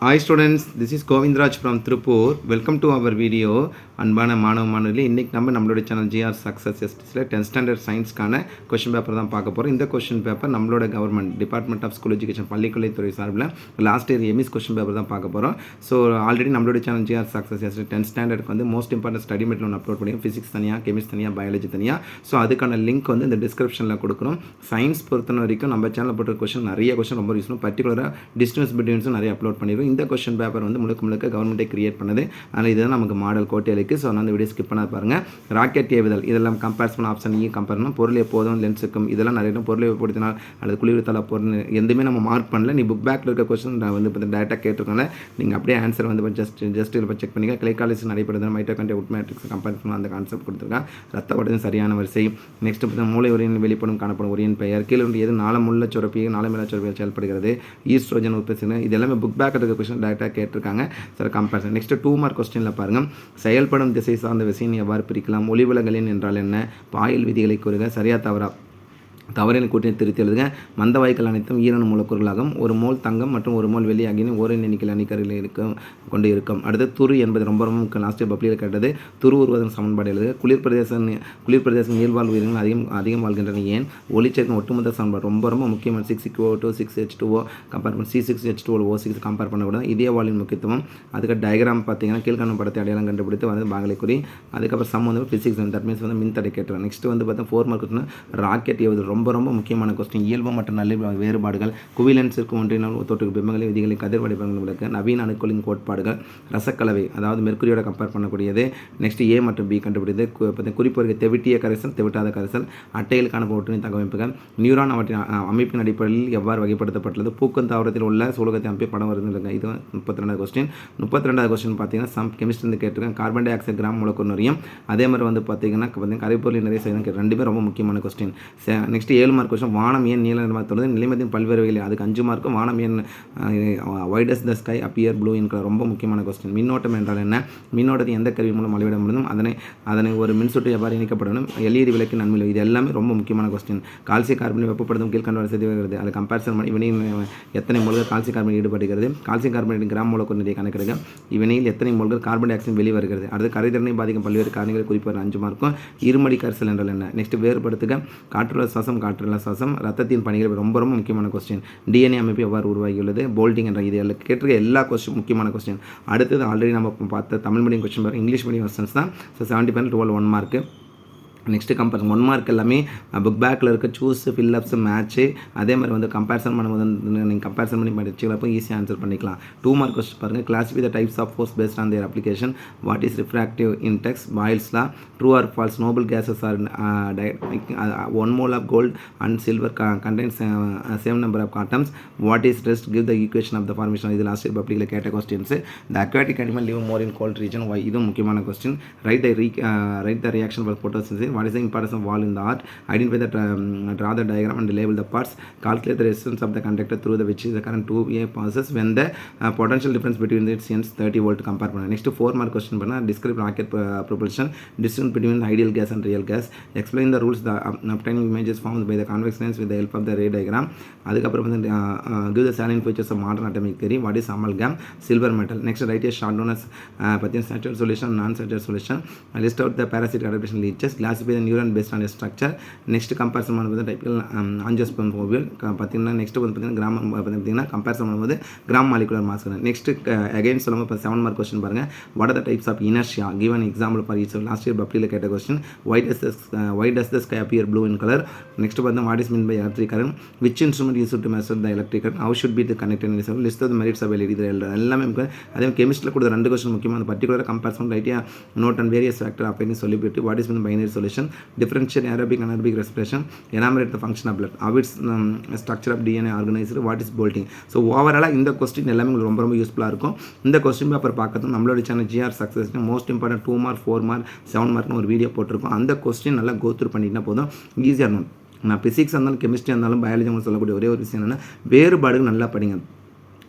Hi students, this is Govindraj from Tripur. Welcome to our video. அன்பான மாணவ மாணவர்களே, இன்றைக்கி நம்மளோட சேனல் ஜிஆர் சக்ஸஸ் எஸ்டிஸில் 10th ஸ்டாண்டர்ட் சயின்ஸ்க்கான கொஷின் பேப்பர் தான் பார்க்க போகிறோம். இந்த கொஷின் பேப்பர் நம்மளோட government department of school education பள்ளிக்கல்வித்துறை சார்பில் லாஸ்ட் இயர் எம்இஸ் கொஷின் பேப்பர் தான் பார்க்க போகிறோம். ஸோ ஆல்ரெடி நம்மளோட channel GR success ST 10th ஸ்டாண்டர்டுக்கு வந்து மோஸ்ட் இம்பார்ட்டன்ட் ஸ்டடி மெட்டீரியல் ஒன்று அப்லோட் பண்ணி ஃபிசிக்ஸ் தனியாக, கெமிஸ்ட்ரி தனியாக, பயாலஜி தனியாக. ஸோ அதுக்கான லிங்க் வந்து இந்த டிஸ்கிரிப்ஷனில் கொடுக்குறோம். சயின்ஸ் பொறுத்த வரைக்கும் நம்ம சேனலில் போட்ட கொஷின் நிறைய கொஷின் ரொம்ப யூஸ்ஃபுல், பர்டிகுலராக டிஸ்டன்ஸ் பிட்வீன்ஸும் நிறைய அப்லோட் பண்ணிடுவோம். இந்த கொஷின் பேப்பர் வந்து முழுக்க கவர்மெண்ட்டே கிரியேட் பண்ணது. அதனால் இதுதான் நமக்கு மாடல் கோட்டையிலுக்கு. ஸோ அந்த வீடியோ ஸ்கிப் பண்ணாத பாருங்கள். ராக்கெட் ஏவுதல் இதெல்லாம் கம்பேர் பண்ண ஆப்ஷன் கம்பேர் பண்ணணும். பொருள் எப்போதும் லென்ஸுக்கும் இதெல்லாம் நிறைய பொருளை பொறுத்தினால் அல்லது குளிர்தல பொருள் எதுவுமே நம்ம மார்க் பண்ணல. நீ புக் பேக்கில் இருக்க கொஸ்டின் நான் வந்து டேரெக்டாக கேட்டிருக்கோம்ல, நீங்கள் அப்படியே ஆன்சர் வந்து ஜஸ்ட் இதில் செக் பண்ணிக்க. கிளைகாலிஸ் நடைபெறுது மைட்டோகாண்ட்ரியா உட் மேட்ரிக்ஸ் கம்பேர் பண்ண அந்த கான்செப்ட் கொடுத்துருக்கேன். ரத்த ஓட்டத்தின் சரியான வரிசை. நெக்ஸ்ட் பார்த்தீங்கன்னா மூளை உரையின் வெளிப்படும் காணப்படும் உரையின் பெயர். கீழே எது நாளமுள்ள சுரப்பி நாளமில்லா சுரப்பியால் செயல்படுகிறது. ஈஸ்ட்ரோஜன் உற்பத்தி இது எல்லாமே புக் பேக்கில் இருக்க கொஸ்டின் டேரெக்டாக கேட்டிருக்காங்க. Sir comparison. நெக்ஸ்ட் 2 மார்க் கொஸ்டினில் பாருங்கள். செயல்படும் திசை சார்ந்த விஷயம் எவ்வாறு பிரிக்கலாம்? ஒளிவிலகலின் என்றால் என்ன? பாயில் விதிகளை கூறுக. சரியா தவறா? தவறின கூட்டினை திருத்தி எழுதுக. மந்த வாய்க்கள் அனைத்தும் ஈரணு மூலக்கூறுகளாகும். ஒரு மோல் தங்கம் மற்றும் ஒரு மோல் வெள்ளி ஆகிய ஓரின் எண்ணிக்கையில் அணிக்கரையில் கொண்டு இருக்கும். அடுத்து துரு என்பது ரொம்ப முக்கியம். லாஸ்ட் பப்ளியில் கேட்டது. துரு உருவதன் சமன்பாடு எழுதுக. குளிர் பிரதேசம் நீர்வாழ் உயிரினங்கள் அதிகம் வாழ்கின்றன ஏன்? ஒளிச்சேர்க்கும் ஒட்டுமொத்த சமன்பாடு ரொம்ப முக்கியமான 6CO2 6H2O கம்பேர் பண்ண C6H12O6 கம்பேர் பண்ணக்கூடாது. இதய வாழ்வின் முக்கியத்துவம். அதுக்கு டயக்ராம் பார்த்தீங்கன்னா கீழ்காணும் படத்தை அடையாளம் கண்டுபிடித்து வந்து பாகலை குறி. அதுக்கப்புறம் சம் வந்து ஃபிசிக்ஸ் தட் மீன்ஸ் வந்து மின்தடை கேட்டுருவோம். நெக்ஸ்ட் வந்து பார்த்தா 4 மார்க் ராக்கெட் ஏவுதல் ரொம்ப முக்கியமான கொஸ்டின். இயல்பு மற்றும் நல்ல வேறுபாடுகள், குவிலன்ஸிற்கு ஒன்றினால் தோற்றுக்கு பிம்பங்களை விதிகளை கதிர் வடிவங்கள் விளக்க, நவீன அணுக்களின் கோட்பாடுகள், ரசக்கலவை அதாவது மெர்க்குரியோட கம்பேர் பண்ணக்கூடியது. நெக்ஸ்ட் ஏ மற்றும் பி கண்டுபிடித்து குறிப்பு தெவிட்டிய கரைசல், தெவிட்டாத கரைசல், அட்டையில் காணப்படும் ஒட்டுணி தகவமைப்புகள், நியூரான் அவற்றின் அமைப்பின் அடிப்படையில் எவ்வாறு வகைப்படுத்தப்பட்டுள்ளது, பூக்கும் தாவரத்தில் உள்ள சூலகத்தை அமைப்பை படம் வருதுங்க. இது 32வது கொஸ்டின். 32வது கொஸ்டின் பார்த்தீங்கன்னா சம் கெமிஸ்ட்ரி கேட்டிருக்கேன். கார்பன் டை ஆக்சைடு கிராம் மூலக்கூறு நிறையும். அதே மாதிரி வந்து பார்த்தீங்கன்னா கரைப்பொருள் நிறைய செய்யணும். ரெண்டுமே ரொம்ப முக்கியமான கொஸ்டின். Next 7 mark question. வானம் ஏன் நீல நிறமாக உள்ளது? நிலைமத்தின் பல்வேறு வகையில். அதுக்கு 5 மார்க்கும். வானம் ஏன் why does the sky appear blue in colour ரொம்ப முக்கியமான கொஸ்டின். மின்னோட்டம் என்றால் என்ன? மின்னோட்டத்தை எந்த கருவி மூலம் அளவிட முடியும்? அதனை ஒரு மின்சுற்று எவ்வாறு இணைக்கப்படணும்? எல்இடி விளக்கின் நன்மை. இது எல்லாமே ரொம்ப முக்கியமான கொஸ்டின். கால்சிய கார்பனை வெப்பப்படுத்தும் கீழ்கண்ட வரிசை வருகிறது. அது கம்பேரிசன் பண்ணி இவனையில் எத்தனை மோல்கள் கால்சிய கார்பன் ஈடுபடுகிறது? கால்சியம் கார்பனேட் கிராம் மூலக்கூறு நிறைய கணக்கெடுக்க. இவனையில் எத்தனை மோல்கள் கார்பன் டை ஆக்சைடு வெளிவருகிறது? அடுத்து கரைதிறனை பாதிக்கும் பல்வேறு காரணிகளை குறிப்பாக 5 மார்க்கும். இருமடி கரைசல் என்றால் என்ன? நெக்ஸ்ட் வேறுபடுத்துக. காற்றுள்ள சுவாசம், காற்றுள்ள சுவாசம், ரத்தத்தின் பணிகள் ரொம்ப முக்கியமான கொஸ்டின். டிஎன்ஏ அமைப்பு எவ்வாறு உருவாகியுள்ளது? போல்டிங் என்ற இது கேட்டிருக்க எல்லா கொஸ்டின் முக்கியமான கொஸ்டின். அடுத்தது ஆல்ரெடி நம்ம பார்த்த தமிழ் மீடியம் கொஸ்டின் பாருங்கள். இங்கிலீஷ் மீடியம் வெர்ஷன்ஸ் தான். So 70% 12 1 mark. Next comparison 1 mark எல்லாமே புக் பேக்கில் இருக்க சூஸ் ஃபில்லப்ஸ் மேட்ச்சு. அதே மாதிரி வந்து கம்பேரிசன் பண்ணும்போது நீங்கள் கம்பேரிசன் பண்ணி படிச்சுக்கிறப்போ ஈஸியாக ஆன்சர் பண்ணிக்கலாம். 2 மார்க் கொஸ்டின் பாருங்கள். Classify the types of force based on their application. What is refractive index? Boyle's law. True or false? Noble gases are 1 mole of gold and silver contains same number of atoms. What is rest? Give the equation of the formation. இது last பப்ளிக்கில் கேட்ட questions. The aquatic animal live more in cold region. Why? இதுவும் முக்கியமான question. Right the reaction for photosynthesis. What is the importance of wall in the art? Identify the draw the diagram and label the parts. Calculate the resistance of the conductor through the which the current 2A passes when the potential difference between its ends 30 volt compare பண்ண. Next 4 mark question பண்ணா. Describe rocket propulsion. Distance between ideal gas and real gas. Explain the rules the obtaining images formed by the convex lens with the help of the ray diagram. அதுக்கப்புறம் வந்து give the salient features of modern atomic theory. What is amalgam? Silver metal. Next write a short known as patient saturated solution, non-saturated solution. List out the parasitic adaptation leeches. Classify the neuron based on a structure. Next comparison பண்ணும்போது typical angiosperm ovule பார்த்தீங்கன்னா next வந்து பார்த்தீங்கன்னா gram பார்த்தீங்கன்னா comparison பண்ணும்போது gram molecular mass. Next again சொல்லும்போது இப்போ 7 mark question பாருங்கள். What are the types of inertia? Give an example for each. Last year பப்ளியில் கேட்ட question. why does the sky appear blue in color? Next பார்த்தா what is mean by electric current? which instrument is used to measure the electric current? how should be the connected in the list of the merits of LED? இது எல்லாமே அதே கெமிஸ்ட்ரியில் கொடுத்த 2 question முக்கியமான பர்டிகுலராக comparison ரைட்டியா note and various factor அப்படின்னு சொல்லிவிட்டு what is mean binary solution, differentiate aerobic anaerobic respiration, enumerate the function of blood, how its structure of DNA organized, what is bolting. So ஓவராலாக இந்த கொஸ்டின் எல்லாமே உங்களுக்கு ரொம்ப யூஸ்ஃபுல்லாக இருக்கும். இந்த கொஸ்டின் பேப்பர் பார்க்கறது நம்மளோட channel GR success most important 2 mark 4 mark 7 மார்க்னு ஒரு வீடியோ போட்டிருக்கோம். அந்த கொஸ்டின் நல்லா கோத்ரூ பண்ணிட்டுனா போதும், ஈஸியாக இருக்கும். நான் ஃபிசிக்ஸ் இருந்தாலும் கெமிஸ்ட்ரி இருந்தாலும் பயாலஜி உங்களுக்கு சொல்லக்கூடிய ஒரே ஒரு விஷயம் என்னென்னா வேறுபாடுகள் நல்லா படிங்க.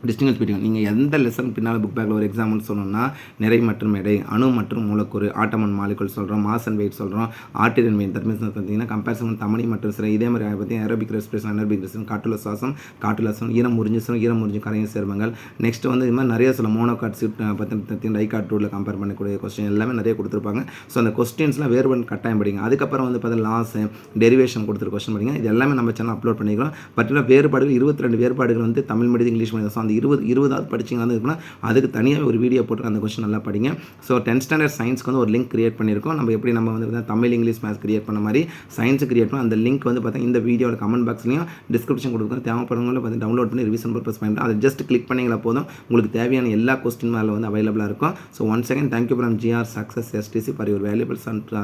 டிஸ்டிங்விஷ் பிட்வீன் நீங்கள் எந்த லெசன் பின்னால் புக் பேக்கில் ஒரு எக்ஸாம்பிள் சொல்லணும்னா நிறை மற்றும் எடை, அணு மற்றும் மூலக்கூறு, ஆட்டம் அண்ட் மாலிகுல் சொல்கிறோம், மாஸ் அண்ட் வெயிட் சொல்கிறோம், ஆர்டிரியல் மெயின் தட் மீன்ஸ் பார்த்தீங்கன்னா கம்பேரிசன் தமனி மற்றும் சிறை. இதே மாதிரி பார்த்தீங்கன்னா ஏரோபிக் ரெஸ்பிரேஷன், அனர்பிக் ரெஸ்பிரேஷன், காற்றுல சுவாசம், காற்றுல சுவாசம், ஈரம் முறிஞ்சு கரையும் சேர்மங்கள். நெக்ஸ்ட் வந்து இது மாதிரி நிறைய சொல்ல மோனோகாட் சிட் பார்த்தீங்கன்னா டைகாட் டூவில் கம்பேர் பண்ணக்கூடிய கொஸ்டின் எல்லாமே நிறைய கொடுத்துருப்பாங்க. ஸோ அந்த கொஸ்டின்ஸ்லாம் வேறுபட்டு கட்டாயம் படிங்க. அதுக்கப்புறம் வந்து பார்த்தீங்கன்னா லாஸ் டெரிவேஷன் கொடுத்துரு கொஸ்டின் படிங்க. இது எல்லாமே நம்ம சேனல் அப்லோட் பண்ணிக்கிறோம். பர்டிகுலர் வேறுபாடுகள் 22 வேறுபாடுகள் வந்து Tamil medium English medium. So அந்த 20 படிச்சிங்கன்னா இருக்குன்னா அதுக்கு தனியாக ஒரு வீடியோ போட்டு அந்த கொஸ்டின் நல்லா படிங்க. ஸோ 10th ஸ்டாண்டர்ட் சயின்ஸ்க்கு வந்து ஒரு லிங்க் கிரியேட் பண்ணியிருக்கோம். நம்ம எப்படி நம்ம வந்து தமிழ் இங்கிலீஷ் மேத்ஸ் கிரியேட் பண்ண மாதிரி சயின்ஸு கிரியேட் பண்ண அந்த லிங்க் வந்து பார்த்தீங்கன்னா இந்த வீடியோட கமெண்ட் பாக்ஸ்லையும் டிஸ்கிரிப்ஷன் கொடுக்குறோம். தேவைப்படுறவங்களும் பார்த்து டவுன்லோட் பண்ணி ரிவிஷன் பர்பஸ் பண்ணிட்டு அதை ஜஸ்ட் கிளிக் பண்ணிங்களா போதும், உங்களுக்கு தேவையான எல்லா கொஸ்டின் மேலே வந்து அவைலபிளாக இருக்கும். So once again thank you from GR Success STC for your valuable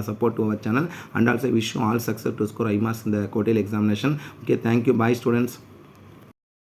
support to our channel, and also wish you all success to score high marks in the quarterly examination. Okay, thank you. Bye students.